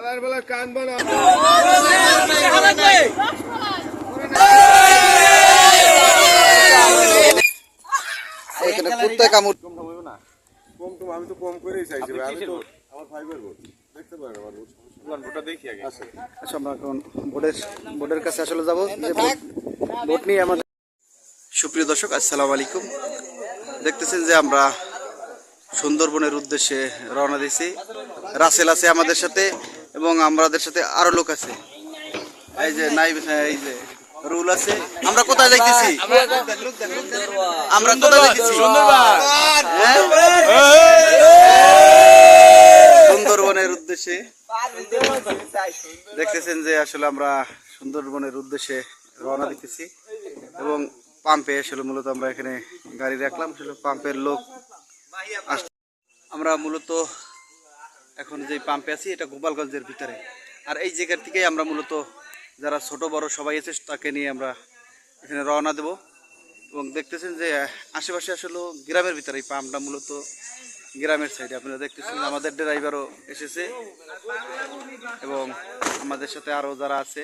আমি তো কম করেই চাইছি, আমি তো আমার ফাইবার ভোট দেখতে পারেন, আমার ভোটটা দেখি আগে। আচ্ছা, আমরা এখন বোর্ডের কাছে আসলে যাবো, ভোট নিয়ে আমাদের। সুপ্রিয় দর্শক, আসসালামু আলাইকুম। দেখতেছেন যে আমরা সুন্দরবনের উদ্দেশ্যে রওনা দিয়েছি। রাসেল আছে আমাদের সাথে এবং আমাদের সাথে আরো লোক আছে। এই যে নাইব, এই যে রুল আছে। আমরা কোথায় যাইতেছি? আমরা কোথায় যাইতেছি? সুন্দরবনের উদ্দেশ্যে। দেখতেছেন যে আসলে আমরা সুন্দরবনের উদ্দেশ্যে রওনা দিতেছি এবং পাম্পে আসলে মূলত আমরা এখানে গাড়ি রাখলাম। আসলে পাম্পের লোক আসছে। আমরা মূলত এখন যে পাম্পে আছি এটা গোপালগঞ্জের ভিতরে। আর এই জায়গার থেকে আমরা মূলত যারা ছোট বড় সবাই আছে তাকে নিয়ে আমরা এখানে রওনা দেব। এবং দেখতেছেন যে আশেপাশে আসলে গ্রামের ভিতরে এই পাম্পটা মূলত গ্রামের সাইডে। আপনারা দেখতেছেন আমাদের ড্রাইভারও এসেছে এবং আমাদের সাথে আরও যারা আছে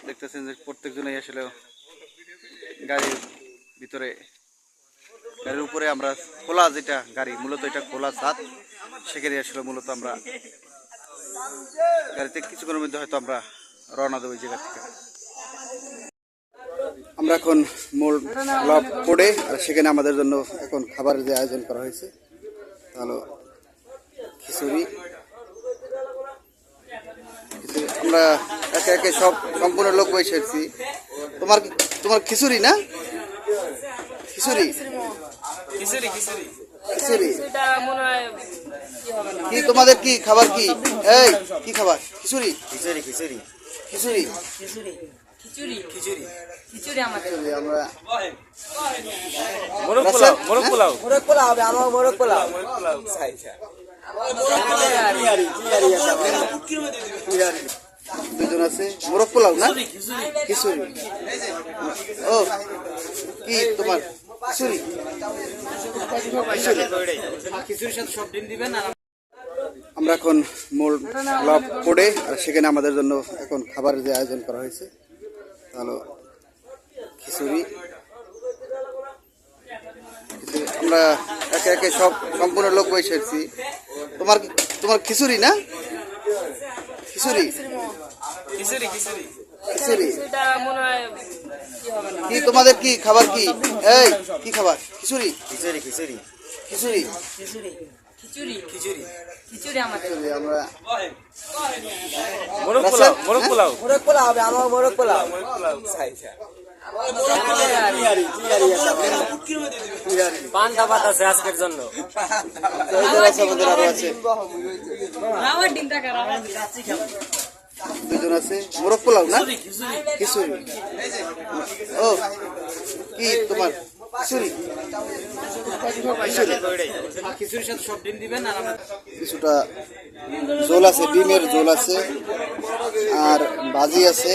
দেখতেছেন যে প্রত্যেকজনেই আসলে গাড়ির ভিতরে, গাড়ির উপরে আমরা খোলা, যেটা গাড়ি মূলত এটা খোলা ছাদ, সেখানে আসলে মূলত আমরা গাড়িতে কিছুক্ষণের মধ্যে হয়তো আমরা রওনা দেবো এই জায়গা থেকে। আমরা এখন মোড় ক্লাব পড়ে, আর সেখানে আমাদের জন্য এখন খাবারের যে আয়োজন করা হয়েছে তাহলে খিচুড়ি। আমরা একে একে সব সম্পূর্ণ লোক বসে এসেছি। তোমার খিচুড়ি না? খিচুড়ি কি তোমাদের কি খাবার? কি এই কি খাবার? খিচুড়ি আমরা দুজন আছে। মোরগ পোলাও না খিচুড়ি? ও কি তোমার খিচুড়ি? আমরা এখন মোড় ক্লাব পড়ে, আর সেখানে আমাদের জন্য এখন খাবারের যে আয়োজন করা হয়েছে তাহলে খিচুড়ি। আমরা একে একে সব সম্পূর্ণ লোক বসে এসেছি। তোমার খিচুড়ি না? খিচুড়ি কি তোমাদের কি খাবার? কি এই কি খাবার? খিচুড়ি আমরা আজকের জন্য দুজন আছে। মোরগ পোলাও না খিচুড়ি? ও কি তোমার খিচুড়ি? কিছুটা ঝোল আছে, ডিমের ঝোল আছে, আর ভাজি আছে,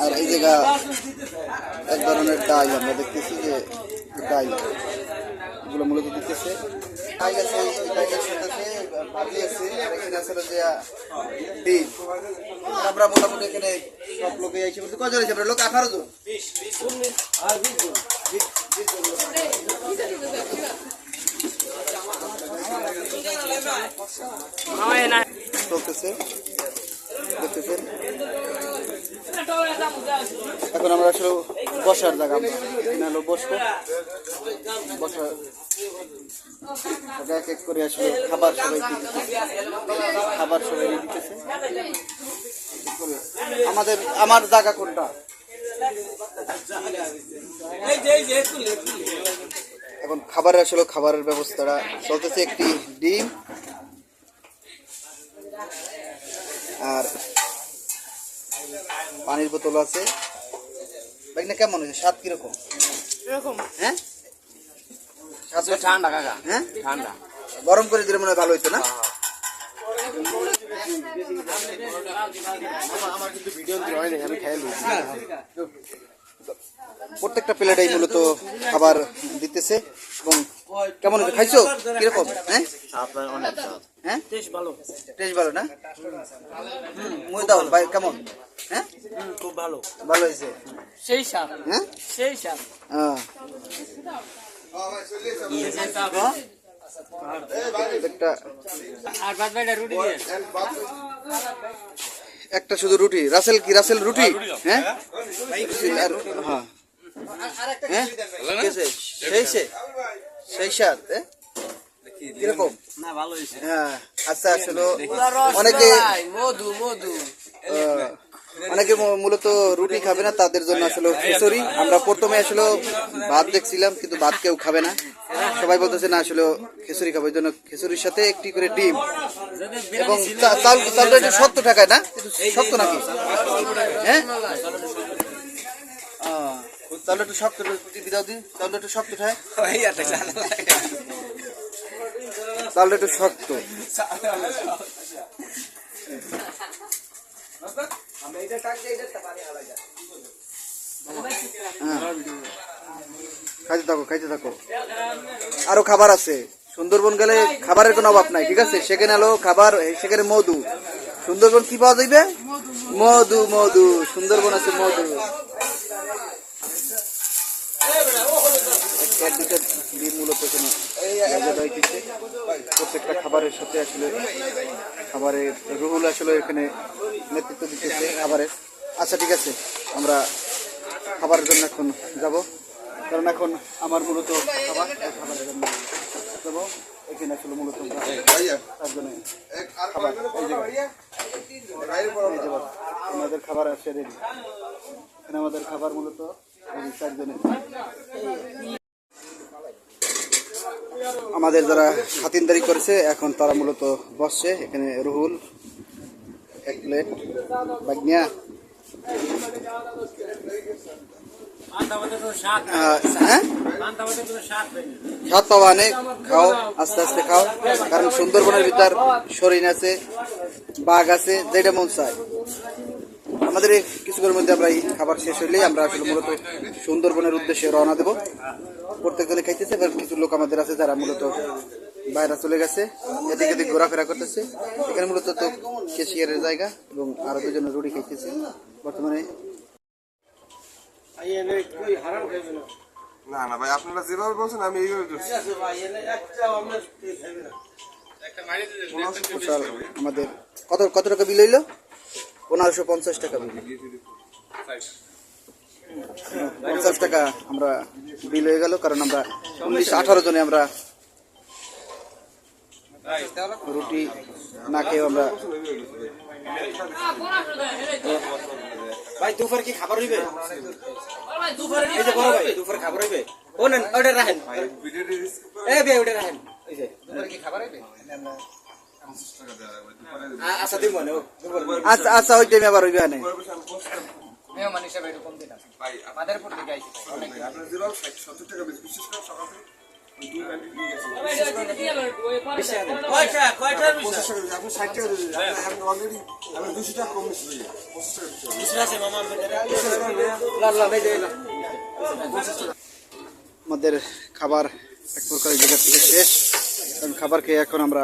আর এই জায়গা এক ধরনের ডাল আমরা দেখতেছি যে ডাল এগুলো মূলত দিতেছে। ডাল আছে, ভাজি আছে, আর এখানে আছে যে ডিম। আমরা মোটামুটি এখানে সব লোকে আইসি বলতে কজন আছে? আমরা লোক 18 জন। চলতেছে, দেখতেছেন। এখন আমরা আসলে বসার জায়গা, এখানে হলো বসবো। বসার এক এক করে আসলে খাবার সবাই দিতেছে। আমার জায়গা কোনটা? এখন খাবারের আসলে খাবারের ব্যবস্থাটা চলতেছে। একটি ডিম আর পানির বোতল আছে। না কেমন হয়েছে? স্বাদ কিরকম? হ্যাঁ, ঠান্ডা কাকা। হ্যাঁ ঠান্ডা, গরম করে দিলে মনে হয় ভালো হইতো না? আমার কিন্তু ভিডিও হয় না, আমি খেয়াল প্রত্যেকটা প্লেটেই মূলত খাবার দিতেছে। এবং কেমন হয়েছে, খাইছো কিরকম? হ্যাঁ হ্যাঁ টেস্ট ভালো না? মুই দাও ভাই, কেমন? হ্যাঁ খুব ভালো, ভালো হয়েছে। সেই স্বাদ, হ্যাঁ সেই স্বাদ। হ্যাঁ একটা আর বাদ বাকিটা রুটি দিয়ে। একটা শুধু রুটি। রাসেল কি রাসেল রুটি? হ্যাঁ আর হ্যাঁ হ্যাঁ কেসে সেই স্বাদ কিরকম? না ভালো হয়েছে। হ্যাঁ আচ্ছা, আসলে অনেকে অনেকে মূলত রুটি খাবে না, তাদের জন্য আসলে খিচুড়ি। আমরা প্রথমে আসলে ভাত দেখছিলাম, কিন্তু ভাত কেউ খাবে না, সবাই বলতেছে না আসলে খিচুড়ি খাবো। এই জন্য খিচুড়ির সাথে একটি করে ডিম এবং চালটা একটু শক্ত টাকায় না, শক্ত নাকি? হ্যাঁ চালটা একটু শক্ত, বিদাও দিন। চালটা একটু শক্ত খায়, চালটা একটু শক্ত। খাইতে থাকো। আরো খাবার আছে। সুন্দরবন গেলে খাবারের কোনো অভাব নাই, ঠিক আছে? সেখানে হলো খাবার, সেখানে মধু। সুন্দরবন কি পাওয়া যাইবে? মধু। সুন্দরবন আছে মধু। মূলত প্রত্যেকটা খাবারের সাথে আসলে খাবারের রুহুল আসলে এখানে নেতৃত্ব দিতেছে খাবারের। আচ্ছা ঠিক আছে, আমরা খাবারের জন্য এখন যাব, কারণ এখন আমার মূলত খাবারের জন্য যাবো। এখানে আসলে মূলত তার জন্য খাবার আমাদের খাবার আসে রেডি। এখানে আমাদের খাবার মূলত চারজনের। আমাদের যারা খাতিনদারি করেছে এখন তারা মূলত বসছে। এখানে রুহুল এক প্লেট, বাগনিয়া স্বাদ পাওয়া নেই। খাও, আস্তে আস্তে খাও, কারণ সুন্দরবনের ভিতর হরিণ আছে, বাঘ আছে, যেটা মন চায়। আমাদের এই কিছুক্ষণের মধ্যে আমরা এই খাবার শেষ হইলেই আমরা আসলে মূলত সুন্দরবনের উদ্দেশ্যে রওনা দেবো। প্রত্যেকজনে খাইতেছে, এবার কিছু লোক আমাদের আছে যারা মূলত বাইরে চলে গেছে, এদিক এদিক ঘোরাফেরা করতেছে। এখানে মূলত তো কেশিয়ারের জায়গা এবং আরো দুজন রুটি খাইতেছে বর্তমানে। না ভাই, আপনারা যেভাবে বলছেন আমি এইভাবে করছি। আমাদের কত টাকা বিল হইলো? 1550 টাকা বিল। 50 টাকা আমরা বিল হয়ে গেল, কারণ আমরা 19-18 জনে আমরা রুটি না খেয়ে আমরা। ভাই দুপুর কি খাবার হইবে? এই যে বড় ভাই দুপুর খাবার হইবে? ও নেন ওটা রাখেন, এই ভাই ওটা রাখেন। এই যে দুপুর কি খাবার হইবে? আচ্ছা দিব না। আচ্ছা ওই টাইমে আবার হইবে না। মেহমান হিসেবে একটু কম দিন ভাই, আমাদের উপর থেকে আইছে। আপনারা যেভাবে 70 টাকা বিশেষ করে সকাল থেকে আমাদের খাবার এক প্রকার জায়গা থেকে শেষ। কারণ খাবার খেয়ে এখন আমরা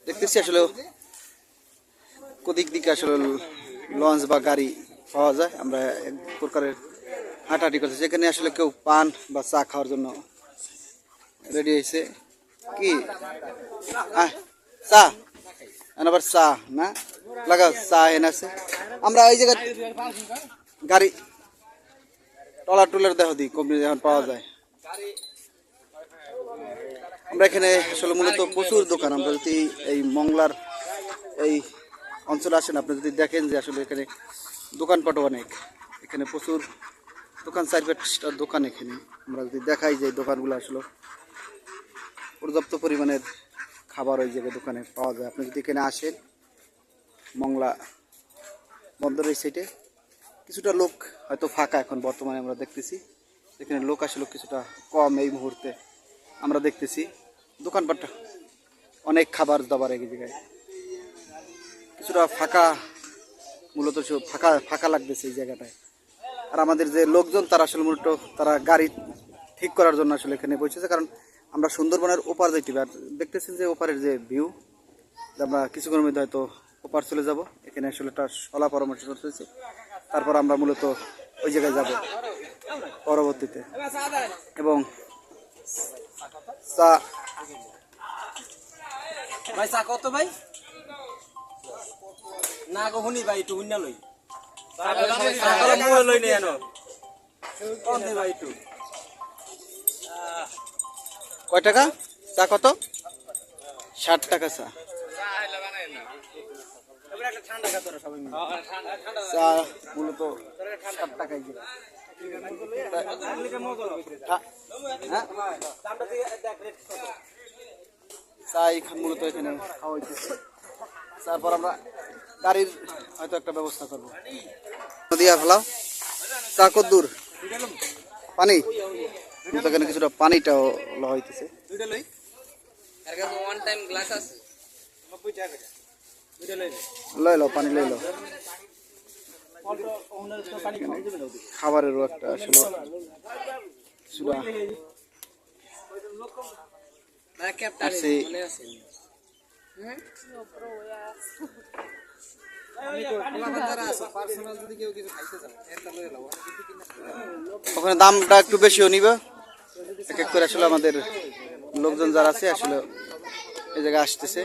দেখতেছি আসলে কোদিক দিকে আসলে লঞ্চ বা গাড়ি পাওয়া যায়। আমরা এক প্রকারের হাঁটাহাঁটি করতেছি। যেখানে আসলে কেউ পান বা চা খাওয়ার জন্য রেডি হয়েছে। কি চা আবার চা না লাগা, চা এনে আছে। আমরা এই জায়গায় গাড়ি টলার দেহ দিই কমনি এখন পাওয়া যায়। আমরা এখানে আসলে মূলত প্রচুর দোকান। আমরা যদি এই মংলার এই অঞ্চলে আসেন, আপনি যদি দেখেন যে আসলে এখানে দোকানপাটও অনেক। এখানে প্রচুর দোকান, 4-5টা দোকান। এখানে আমরা যদি দেখাই যে দোকানগুলো আসলে পর্যাপ্ত পরিমাণের খাবার ওই জায়গায় দোকানে পাওয়া যায়। আপনি যদি এখানে আসেন, মংলা বন্দরের সাইডে কিছুটা লোক হয়তো ফাঁকা এখন বর্তমানে আমরা দেখতেছি। এখানে লোক আসলে কিছুটা কম এই মুহূর্তে আমরা দেখতেছি। দোকানপাট অনেক, খাবার দাবার এই জায়গায় কিছুটা ফাঁকা, মূলত ফাঁকা লাগতেছে এই জায়গাটায়। আর আমাদের যে লোকজন তারা আসলে মূলত তারা গাড়ি ঠিক করার জন্য আসলে এখানে বসেছে, কারণ আমরা সুন্দরবনের ওপার দেখতে পাই। আর দেখতেছেন যে ওপারের যে ভিউ, আমরা কিছুক্ষণের মধ্যে হয়তো ওপার চলে যাব। এখানে আসলে একটা সলা পরামর্শ করতেছি, তারপর আমরা মূলত ওই জায়গায় যাব পরবর্তীতে। এবং চা ভাই চা কত ভাই? না গো শুনি ভাই একটু হুন্না লই লই নেই জানো কত দে ভাই একটু কয় টাকা চা? কত? 60 টাকা চা। ঠান্ডা খাতো সবাই মিলে চা মূলত 60 টাকাই কিলো। চা এখানে মূলত এখানে খাওয়া হইতেছে। তারপর আমরা গাড়ির হয়তো একটা ব্যবস্থা করবো। দিয়া ফেলাও। চা কত দূর? পানি এখানে কিছুটা পানিটাও লওয়া হইতেছে। লই লো পানি লই লো। খাবারেরও একটা আসলে ওখানে দামটা একটু বেশিও নিবে এক এক করে। আসলে আমাদের লোকজন যারা আছে আসলে এই জায়গায় আসতেছে।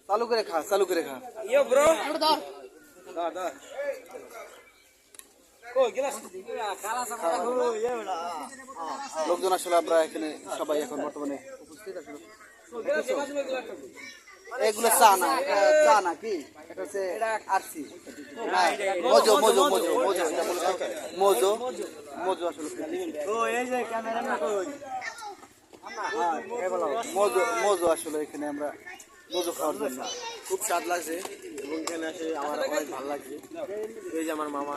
চালু করে খা, চালু করে খা। লোকজন আসলে আমরা এখানে সবাই এখন বর্তমানে উপস্থিত। আসলে এগুলো চা না, চা না কি এটা হচ্ছে আরসি, মজো মজো মজো মজো মজো মজো আসলে মজো মজো আসলে এখানে আমরা মজো খাওয়ার জন্য খুব স্বাদ লাগছে এবং এখানে এসে আমার অনেক ভালো লাগছে। এই যে আমার মামা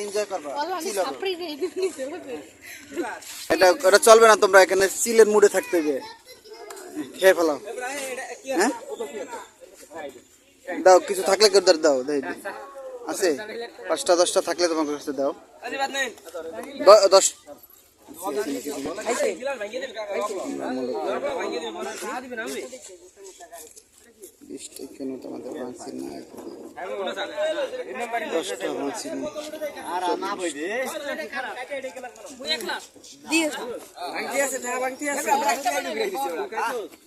এনজয় করবা। এটা এটা চলবে না, তোমরা এখানে চিলের মুডে থাকতে হবে। খেয়ে ফেলাও। হ্যাঁ দাও, কিছু থাকলে কেউ দাও। আছে 5টা 10টা থাকলে তোমাকে কাছে দাও। 10 20টা কেন তোমাদের ভাঙছি না? 10টা ভাঙছি না।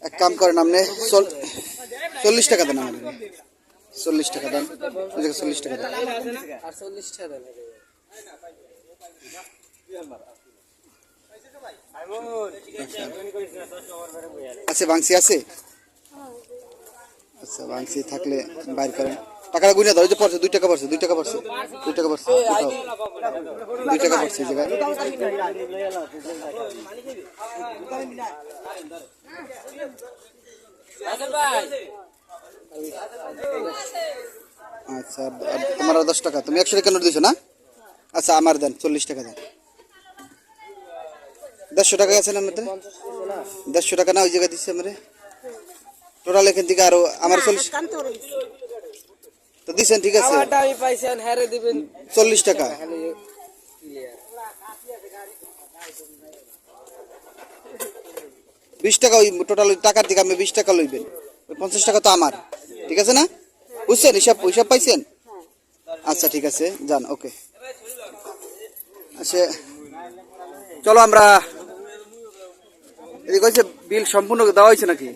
এক কাম করেন আপনি 40 টাকা দেন। আমাদের 40 টাকা দেন। 40 টাকা দেন। আচ্ছা বাংসি আছে? আচ্ছা বাংসি থাকলে বাইর করেন। টাকাটা গুনে দাও। ওই যে পড়ছে 2 টাকা পড়ছে, 2 টাকা পড়ছে, 2 টাকা পড়ছে, 2 টাকা পড়ছে এই জায়গায়। আচ্ছা তোমার 10 টাকা, তুমি 100 টাকা নোট দিছো না? আচ্ছা আমার দেন 40 টাকা দেন। 150 টাকা আছে না আমাদের? 150 টাকা না ওই জায়গায় দিচ্ছে আমারে টোটাল। এখান থেকে আরো আমার 40 তো দিছেন, ঠিক আছে। 40 টাকা। 20 টাকা ওই টোটাল টাকার দিকে আপনি 20 টাকা লইবেন। ওই 50 টাকা তো আমার, ঠিক আছে না? বুঝছেন? হিসাব পাইছেন? আচ্ছা ঠিক আছে, যান। ওকে আচ্ছা চলো আমরা এদিকে। হয়েছে বিল সম্পূর্ণ দেওয়া হয়েছে নাকি?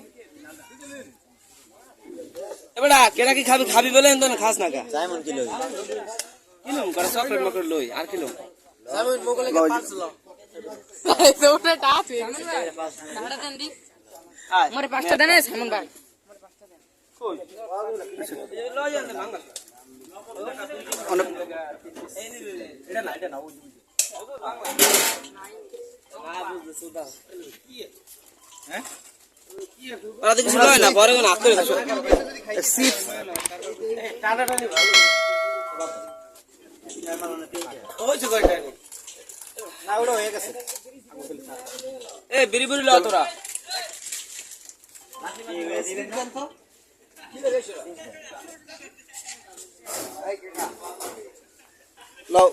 এবারে কেডা কি খাবি খাবি বলে এন তো খাস না কা সাইমন কিলো কিলো করে চকলেট মকর লই আর কিলো সাইমন মোগলে কে পাঁচলো এই তো ওটা টাচ হই টাকা দেন দি মোরে 5টা দেন সাইমন ভাই কই লই যান ভাঙা এটা না হ্যাঁ আরে কিছু লয় না, পরে কোন হাত করে দাও চিপস টাটা টানি ওই যে কয়টা না ওটা হয়ে গেছে এ বিড়ি বিড়ি ল তোরা লও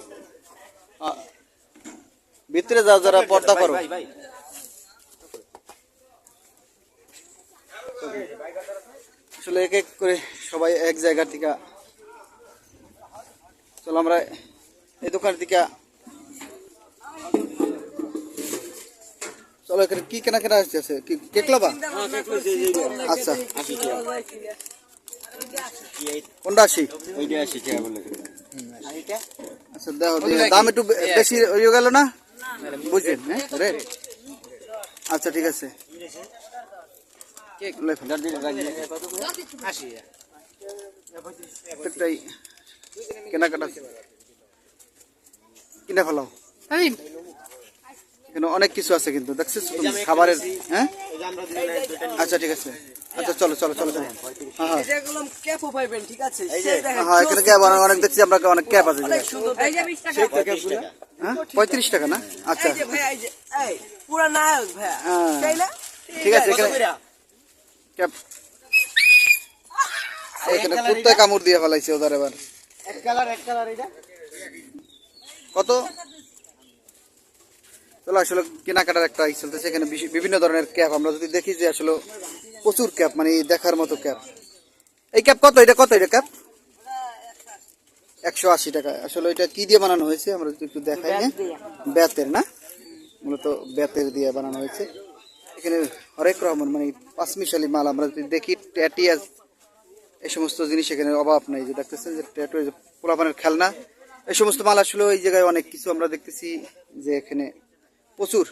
ভিতরে যাও, যারা পর্দা করো। আসলে এক এক করে সবাই এক জায়গা থেকে, চলো আমরা এই দোকান থেকে, চলো এখানে কি কেনাকাটা আসছে, কি কেক লাবা? আচ্ছা কোনটা 80? আচ্ছা দেখো দাম একটু বেশি হয়ে গেল না, বুঝলেন? হ্যাঁ রেট আচ্ছা ঠিক আছে। প্রত্যেকটাই কেনাকাটা কিনে ফেলাও, এখানে অনেক কিছু আছে কিন্তু দেখছিস তুমি খাবারের। হ্যাঁ আচ্ছা ঠিক আছে, আচ্ছা চলো চলো চলো চলো। হ্যাঁ হ্যাঁ এখানে ক্যাব অনেক দেখছি আমরা, অনেক ক্যাব আছে। হ্যাঁ 35 টাকা না? আচ্ছা ঠিক আছে। এখানে এখানে কুত্তায় কামড় দিয়ে ফেলাইছে ওদের। এবার কত? চলো আসলে কেনাকাটার একটা চলতেছে এখানে বিভিন্ন ধরনের ক্যাপ। আমরা যদি দেখি যে আসলে প্রচুর ক্যাপ, মানে দেখার মতো ক্যাপ। এই ক্যাপ কত? এটা কত? এটা ক্যাপ 180 টাকা। আসলে এটা কি দিয়ে বানানো হয়েছে আমরা যদি একটু দেখাই। হ্যাঁ বেতের না, মূলত বেতের দিয়ে বানানো হয়েছে। এখানে হরেক রকমের মানে 5 মিশালি মাল আমরা যদি দেখি, ট্যাটিয়াস এই সমস্ত জিনিস এখানে অভাব নাই। যে দেখতেছেন যে ট্যাটু, পোলাপানের খেলনা, এই সমস্ত মাল আসলে ওই জায়গায় অনেক কিছু আমরা দেখতেছি যে এখানে প্রচুর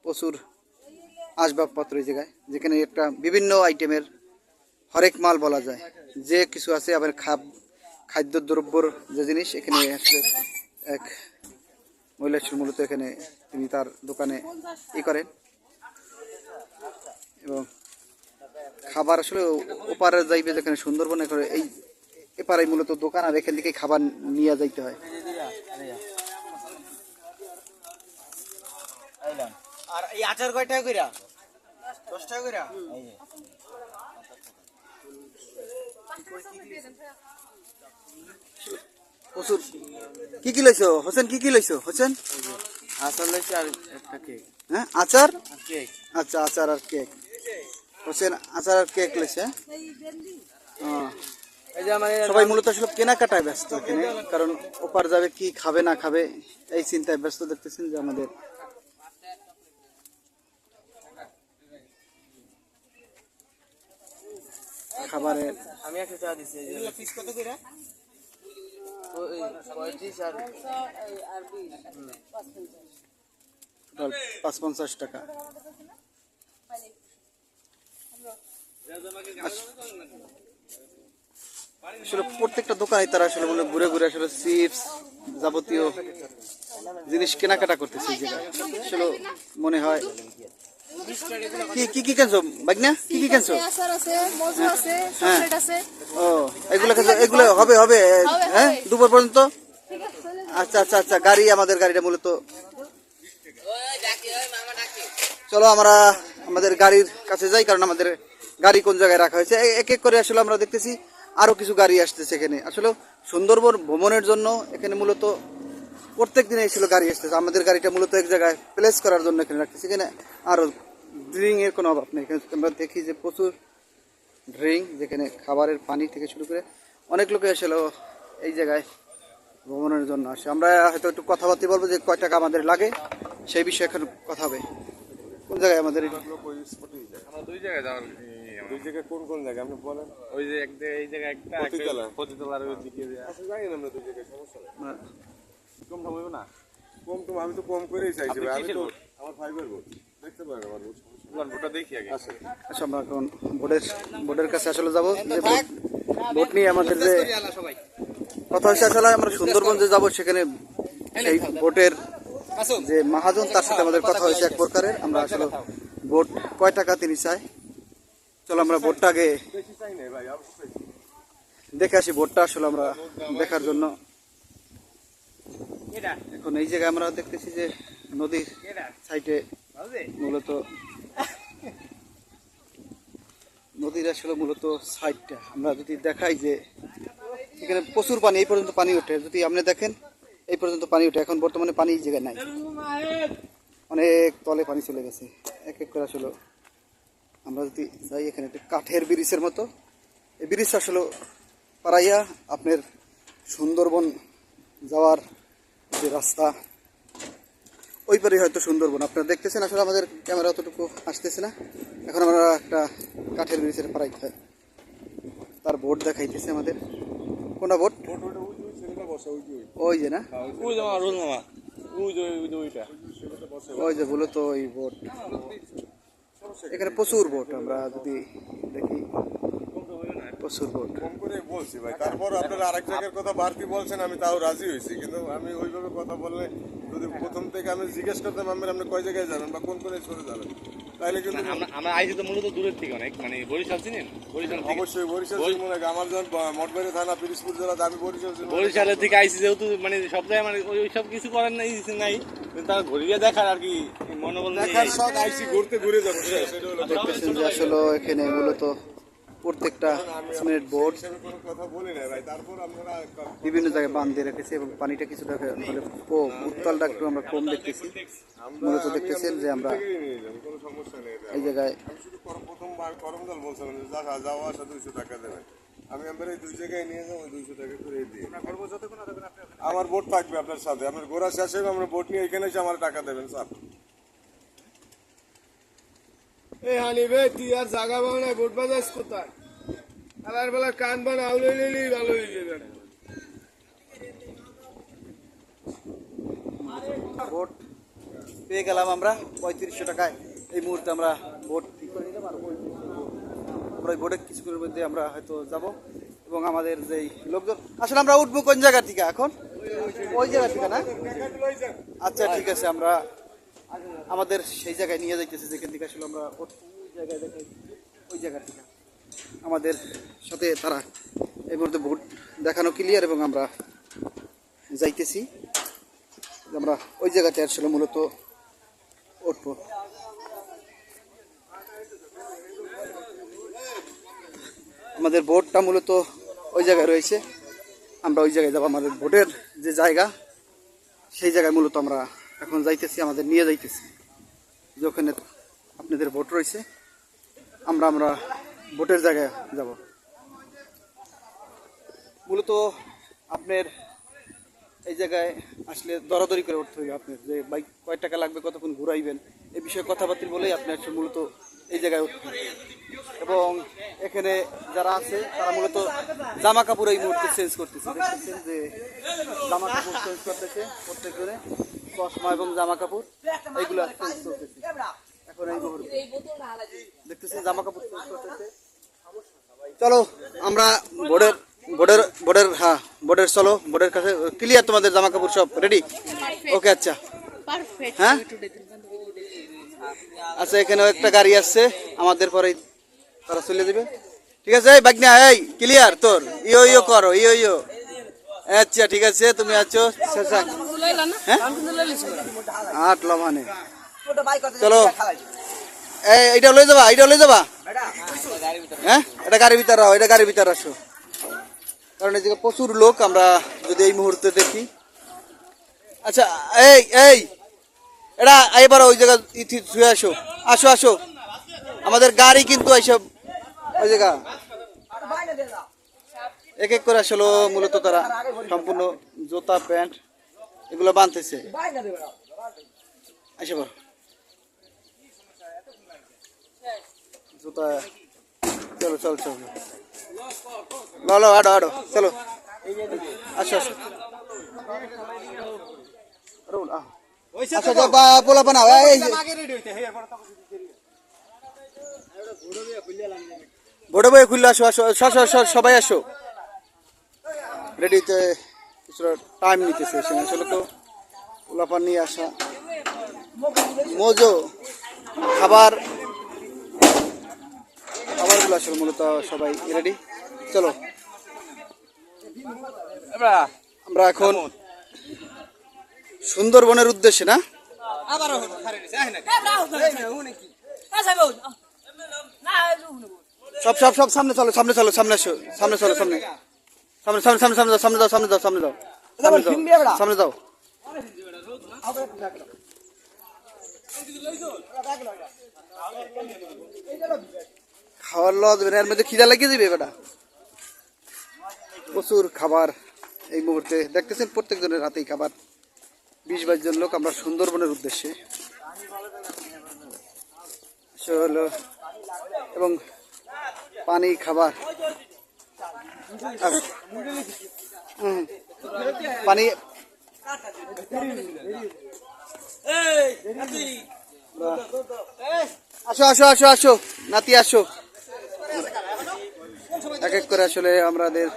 প্রচুর আসবাবপত্র এই জায়গায়, যেখানে একটা বিভিন্ন আইটেমের হরেক মাল বলা যায় যে কিছু আছে। আবার খাদ্যদ্রব্যর যে জিনিস এখানে আসলে এক মহিলা মূলত এখানে তিনি তার দোকানে করেন এবং খাবার আসলে ওপারে যাইবে যেখানে সুন্দরবনে করে এই এপারে মূলত দোকান, আর এখান থেকে খাবার নিয়ে যাইতে হয়। আর এই আচার কয় টাকা কইরা? 10 টাকা কইরা। প্রচুর কি কি লইছো হোসেন? কি কি লইছো হোসেন? আচার লইছে আর একটা কেক। হ্যাঁ আচার, কেক। আচ্ছা আচার আর কেক। হোসেন আচার আর কেক লইছে। এই যে মানে সবাই মূলত আসলে কেনাকাটায় ব্যস্ত এখানে, কারণ ওপার যাবে কি খাবে না খাবে এই চিন্তায় ব্যস্ত। দেখতেছেন যে আমাদের খাবারের আমি একটা চা দিছি। এই যে পিস কত কইরা? 35 আর 550 টাকা। আসলে প্রত্যেকটা দোকানে তারা আসলে মনে ঘুরে ঘুরে আসলে চিপস যাবতীয় জিনিস কেনাকাটা করতেছে। আসলে মনে হয় কি কি কি কেনছো বাগনা? কি কি কেনছো? হ্যাঁ ও এগুলো কেনছো? এগুলো হবে হবে হ্যাঁ দুপুর পর্যন্ত। আচ্ছা আচ্ছা আচ্ছা গাড়ি, আমাদের গাড়িটা মূলত, চলো আমরা আমাদের গাড়ির কাছে যাই, কারণ আমাদের গাড়ি কোন জায়গায় রাখা হয়েছে। এক এক করে আসলে আমরা দেখতেছি আরো কিছু গাড়ি আসতেছে এখানে। আসলে সুন্দরবন ভ্রমণের জন্য এখানে মূলত প্রত্যেক দিনে এসেছিল গাড়ি আসতেছে। আমাদের গাড়িটা মূলত এক জায়গায় প্লেস করার জন্য এখানে রাখতেছি। এখানে আরো ড্রিঙ্ক এর কোনো অভাব নেই। এখানে আমরা দেখি যে প্রচুর ড্রিঙ্ক, যেখানে খাবারের পানি থেকে শুরু করে অনেক লোকে আসলে এই জায়গায় ভ্রমণের জন্য আসে। আমরা হয়তো একটু কথাবার্তা বলবো যে কয় টাকা আমাদের লাগে, সেই বিষয়ে এখন কথা হবে। কোন জায়গায় আমাদের? আমরা দুই জায়গায় যাওয়ার। দুই জায়গায় কোন কোন জায়গায় আপনি বলেন? ওই যে এক জায়গায় এই জায়গায় একটা প্রতিতলার ওই দিকে আচ্ছা জানি না আমরা দুই জায়গায়, সমস্যা নেই। কম থাকবে না। কম টম আমি তো কম করেই চাইছি আপনি ভাই। আমি কিসের তো ভোট? আমার ফাইবার ভোট দেখতে পারেন আমার ভোট, সমস্যা ভোটটা দেখি আগে। আছে। আচ্ছা আমরা এখন বোর্ডের কাছে আসলে যাবো। যে বোট নিয়ে আমাদের যে কথা হচ্ছে, আসলে আমরা সুন্দরবন যে যাবো সেখানে সেই বোটের যে মহাজন তার সাথে আমাদের কথা হয়েছে এক প্রকারের। আমরা আসলে বোট কয় টাকা তিনি চাই, চলো আমরা বোটটা আগে বেশি চাই না ভাই, অবশ্যই দেখে আসি। বোটটা আসলে আমরা দেখার জন্য এখন এই জায়গায় আমরা দেখতেছি যে নদীর সাইডে মূলত নদীর আসলে মূলত সাইডটা আমরা যদি দেখাই যে এখানে প্রচুর পানি, এই পর্যন্ত পানি ওঠে। যদি আপনি দেখেন এই পর্যন্ত পানি ওঠে, এখন বর্তমানে পানি এই জায়গায় নাই, অনেক তলে পানি চলে গেছে। এক এক করে আসলে আমরা যদি যাই, এখানে একটা কাঠের ব্রিজের মতো, এই ব্রিজ আসলে পাড়াইয়া আপনার সুন্দরবন যাওয়ার যে রাস্তা, ওই পারে হয়তো সুন্দরবন আপনারা দেখতেছেন। আসলে আমাদের ক্যামেরা অতটুকু আসতেছে না। এখন আমরা একটা কাঠের ব্রিজের পাড়াই তার বোট দেখাইতেছে আমাদের। কোনটা বোট? ওই যে না, ওই যে রোল মামা, ওইটা ওই যে বলো তো ওই বোট। এখানে প্রচুর বোট, আমরা যদি দেখি প্রচুর বোট। কম করে বলছি ভাই, তারপর আপনারা আরেক জায়গার কথা বাড়তি বলছেন, আমি তাও রাজি হয়েছি। কিন্তু আমি ওইভাবে কথা বললে যদি প্রথম থেকে আমি জিজ্ঞেস করতাম আপনি কয় জায়গায় যাবেন বা কোন করে চলে যাবেন, তাহলে কিন্তু আমরা আইছি তো মূলত দূরের থেকে অনেক, মানে বরিশাল চিনেন? বরিশাল অবশ্যই বরিশাল মনে হয় আমার যখন মঠবাড়ি থানা পিরিজপুর জেলা, আমি বরিশাল বরিশালের থেকে আইছি যেহেতু, মানে সব জায়গায় মানে ওই সব কিছু করার নাই, নাই কিন্তু তারা ঘুরিয়ে দেখার আর কি মনোবল দেখার সব আইসি ঘুরতে ঘুরে যাবো, সেটা হলো দেখতেছেন যে আসলে এখানে মূলত প্রত্যেকটা সিমেন্ট বোর্ড কোনো কথা বলি না ভাই। তারপর আপনারা বিভিন্ন জায়গায় বাঁধ দিয়ে রেখেছে এবং পানিটা কিছুটা হলে কম, উত্তালটা একটু আমরা কম দেখতেছি। মূলত দেখতেছেন যে আমরা কোনো সমস্যা নেই। এই জায়গায় আমি শুধু প্রথমবার করমজল বলছিলাম যে যাওয়া আসা 200 টাকা দেবেন, আমি আমার এই দুই জায়গায় নিয়ে যাবো, 200 টাকা করে দিয়ে আমার বোট থাকবে আপনার সাথে। আপনার ঘোরা শেষ হবে, আমরা বোট নিয়ে এখানে এসে আমার টাকা দেবেন স্যার। এই হানি ভাই, তুই আর জাগা বানায় বোট বাজাস কোথায়? আলার বেলা কান বানা আউলে নিলেই ভালো হয়ে যাবে। বোট পেয়ে গেলাম আমরা 3500 টাকায়। এই মুহূর্তে আমরা বোট ঠিক করে নিলাম, আর আমরা ওই বোটে কিছুক্ষণের মধ্যে আমরা হয়তো যাব। এবং আমাদের যেই লোকজন, আসলে আমরা উঠবো কোন জায়গা থেকে এখন? ওই জায়গা থেকে না? আচ্ছা ঠিক আছে, আমরা আমাদের সেই জায়গায় নিয়ে যাইতেছি যেখান থেকে আসলে আমরা ওই জায়গায় দেখাই, ওই জায়গা থেকে আমাদের সাথে তারা এই মুহূর্তে বোট দেখানো ক্লিয়ার এবং আমরা যাইতেছি। আমরা ওই জায়গাতে আসলে মূলত উঠবো। আমাদের বোটটা মূলত ওই জায়গায় রয়েছে, আমরা ওই জায়গায় যাবো। আমাদের বোটের যে জায়গা, সেই জায়গায় মূলত আমরা এখন যাইতেছি, আমাদের নিয়ে যাইতেছি। যেখানে আপনাদের বোট রয়েছে, আমরা বোটের জায়গায় যাব। মূলত আপনার এই জায়গায় আসলে দরাদরি করে উঠতে হবে। আপনার যে বাইক কয় টাকা লাগবে, কতক্ষণ ঘুরাইবেন, এই বিষয়ে কথাবার্তা বলেই আপনি আসলে মূলত এই জায়গায় উঠতে হবে। এবং এখানে যারা আছে তারা মূলত জামা কাপড় এই মুহূর্তে চেঞ্জ করতেছে। দেখতেছেন যে জামা কাপড় চেঞ্জ করতেছে, প্রত্যেকজনে চশমা এবং জামা কাপড় এইগুলো চেঞ্জ করতেছে এখন এই মুহূর্তে। দেখতেছেন জামা কাপড় চেঞ্জ করতেছে। চলো আমরা বোর্ডের চলো, বোর্ডের কাছে ক্লিয়ার, তোমাদের জামা কাপড় সব রেডি? ওকে, আচ্ছা হ্যাঁ আচ্ছা। এখানেও একটা গাড়ি আসছে, আমাদের পরেই তারা চলে যাবে। ঠিক আছে, এই বাগনা, এই ক্লিয়ার তোর, ইয়ো করো, ইয়ো। আচ্ছা ঠিক আছে, তুমি আছো হ্যাঁ আটলো মানে। চলো এইটা লই যাবা, হ্যাঁ এটা গাড়ির ভিতরে, এটা গাড়ির ভিতরে আসো। কারণ এই জায়গায় প্রচুর লোক, আমরা যদি এই মুহূর্তে দেখি। আচ্ছা এই এটা এবার ওই জায়গা শুয়ে আসো। আমাদের গাড়ি কিন্তু এইসব ওই জায়গা এক এক করে আসলো মূলত তারা সম্পূর্ণ জুতা প্যান্ট এগুলো বাঁধতেছে। আসে বল জুতা, চলো আডো চলো, আসো আচ্ছা পোলা বানাও। ভোটে বই খুললে আসো, সবাই আসো। রেডিতে কিছুটা টাইম নিতেছে, আসলে তো পোলাপান নিয়ে আসা মজো খাবারগুলো আসলে মূলত সবাই রেডি। চলো আমরা এখন সুন্দরবনের উদ্দেশ্যে না সব সব সব সামনে চলো সামনে চলো সামনে আসো সামনে চলো সামনে সামনে সামনে সামনে সামনে যাও সামনে যাও সামনে যাও সামনে যাও সামনে যাও খাবার লওয়া যাবে না, এর মধ্যে খিদা লাগিয়ে দিবে বেটা। প্রচুর খাবার এই মুহূর্তে দেখতেছেন, প্রত্যেকজনের হাতেই খাবার। 20-22 জন লোক আমরা সুন্দরবনের উদ্দেশ্যে হলো, এবং পানি খাবার পানি আসো আসো আসো আসো নাতি আসো। এক এক করে আসলে আমাদের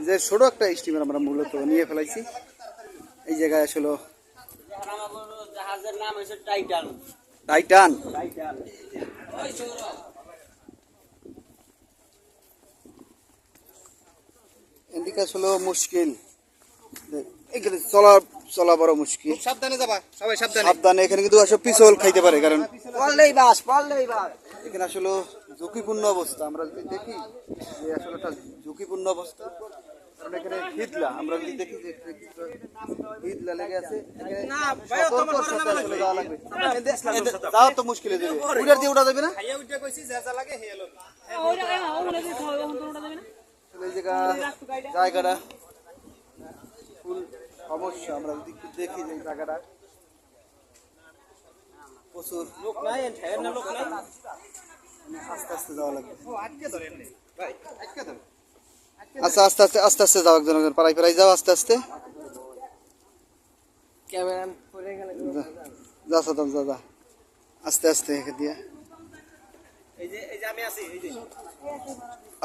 যে ছোট একটা স্টিমার আমরা মূলত নিয়ে ফেলাইছি। এই জায়গায় আসলে জাহাজের নাম হচ্ছে টাইটান। টাইটান এদিকে আসলে মুশকিল, এখানে চলা বড় মুশকিল। সাবধানে যাবা সবাই, সাবধানে। সাবধানে, এখানে কিন্তু আসলে পিছল খাইতে পারে, কারণ পারলেই বাস, পারলেই বাস। এখানে আসলে ঝুঁকিপূর্ণ অবস্থা। আমরা যদি দেখি যে আসলে একটা ঝুঁকিপূর্ণ অবস্থা, কারণ এখানে হিদলা, আমরা যদি দেখি যে হিদলা লেগে আছে, সতর্কর সাথে আসলে যাওয়া লাগবে। যাওয়া তো মুশকিল হয়ে যাবে, উড়ার দিয়ে উঠা যাবে না। এই জায়গাটা ফুল সমস্যা। আমরা যদি একটু দেখি যে জায়গাটা প্রচুর লোক নাই, আস্তে আস্তে যাওয়া লাগবে। আচ্ছা আস্তে আস্তে আস্তে আস্তে যাও, একজন একজন পাড়াই পাড়াই যাও আস্তে আস্তে। যা সাদাম যা যা আস্তে আস্তে এখান দিয়া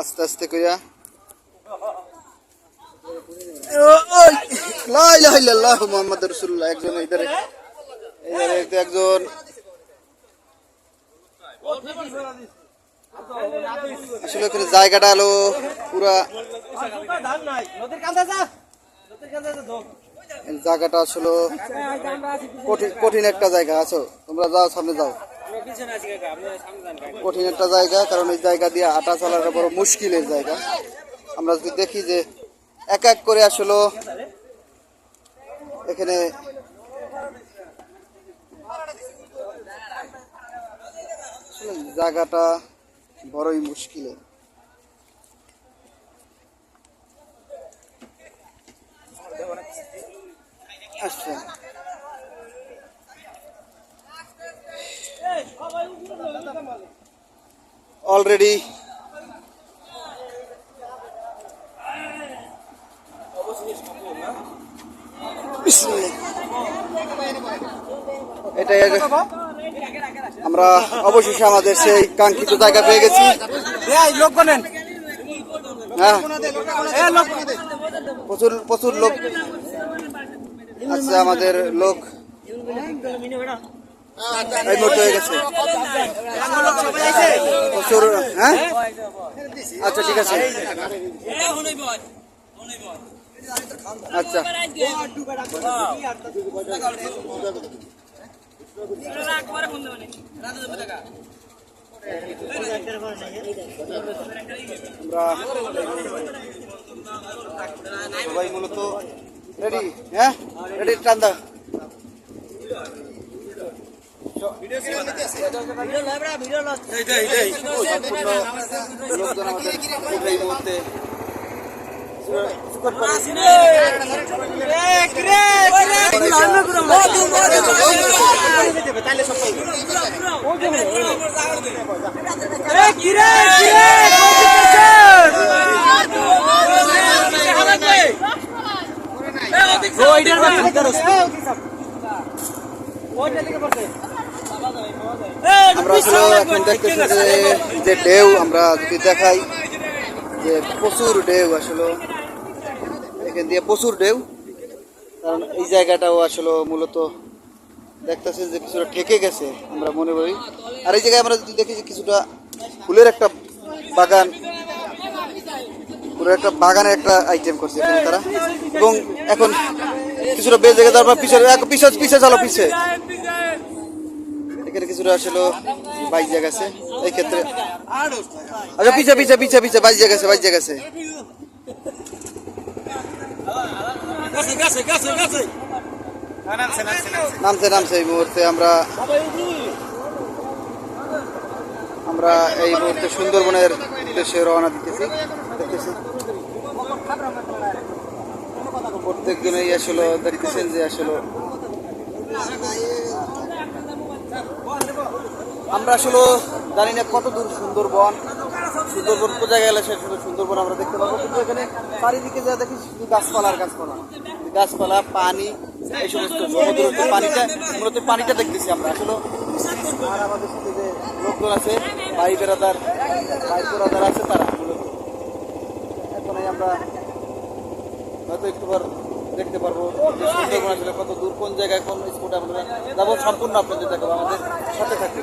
আস্তে আস্তে কইয়া লা ইলাহা ইল্লাল্লাহ মুহাম্মাদুর রাসূলুল্লাহ। একজন ইধারে একজন আসলে এখানে জায়গাটা হলো পুরা, জায়গাটা আসলে কঠিন একটা জায়গা। আছো তোমরা যাও, সামনে যাও। কঠিন একটা জায়গা, কারণ এই জায়গা দিয়ে হাঁটা চলাটা বড় মুশকিলের জায়গা। আমরা যদি দেখি যে এক এক করে আসলে এখানে জায়গাটা বড়ই মুশকিলের। আচ্ছা অলরেডি এটাই আমরা অবশেষে আমাদের সেই কাঙ্ক্ষিত জায়গা পেয়ে গেছি। হ্যাঁ, প্রচুর প্রচুর লোক আছে, আমাদের লোক এই মুহূর্তে হয়ে গেছে প্রচুর। হ্যাঁ আচ্ছা ঠিক আছে, আচ্ছা সবাই মূলত রেডি। হ্যাঁ রেডি, টান্দা লোকজন আমাদের এই মুহূর্তে আমরা এখন দেখতেছি যে ঢেউ, আমরা যদি দেখাই যে প্রচুর ঢেউ, আসলে এখান দিয়ে প্রচুর ঢেউ। কারণ এই জায়গাটাও আসলে মূলত দেখতেছেন যে কিছুটা ঠেকে গেছে আমরা মনে করি। আর এই জায়গায় আমরা যদি দেখি যে কিছুটা ফুলের একটা বাগান, পুরো একটা বাগানের একটা আইটেম করছে এখানে তারা। এবং এখন কিছুটা বেজে গেছে, তারপর পিছে চলো পিছে। এখানে কিছুটা আসলে বাইজে গেছে এই ক্ষেত্রে। আচ্ছা পিছে পিছে পিছে পিছে বাইজে গেছে। নামছে এই মুহূর্তে আমরা এই মুহূর্তে সুন্দরবনের উদ্দেশ্যে রওনা দিতেছি। প্রত্যেক দিনেই আসলে দেখতেছেন যে আসলে আমরা আসলে জানি না কত দূর সুন্দরবন কোন জায়গায় গেলে সে সুন্দরবন আমরা দেখতে পাবো, কিন্তু এখানে চারিদিকে যা দেখি শুধু গাছপালা পানি, এই সমস্ত সমুদ্রের মূলত পানিটা দেখতেছি আমরা আসলে। আর আমাদের সাথে যে লোকজন আছে ভাই বেড়াদার আছে তারা মূলত এখন আমরা হয়তো একটুবার দেখতে পারবো যে সুন্দরবন আসলে কত দূর, কোন জায়গায় কোন স্পটে আমরা যাবো, সম্পূর্ণ আপনাদের দেখাবো, আমাদের সাথে থাকবে।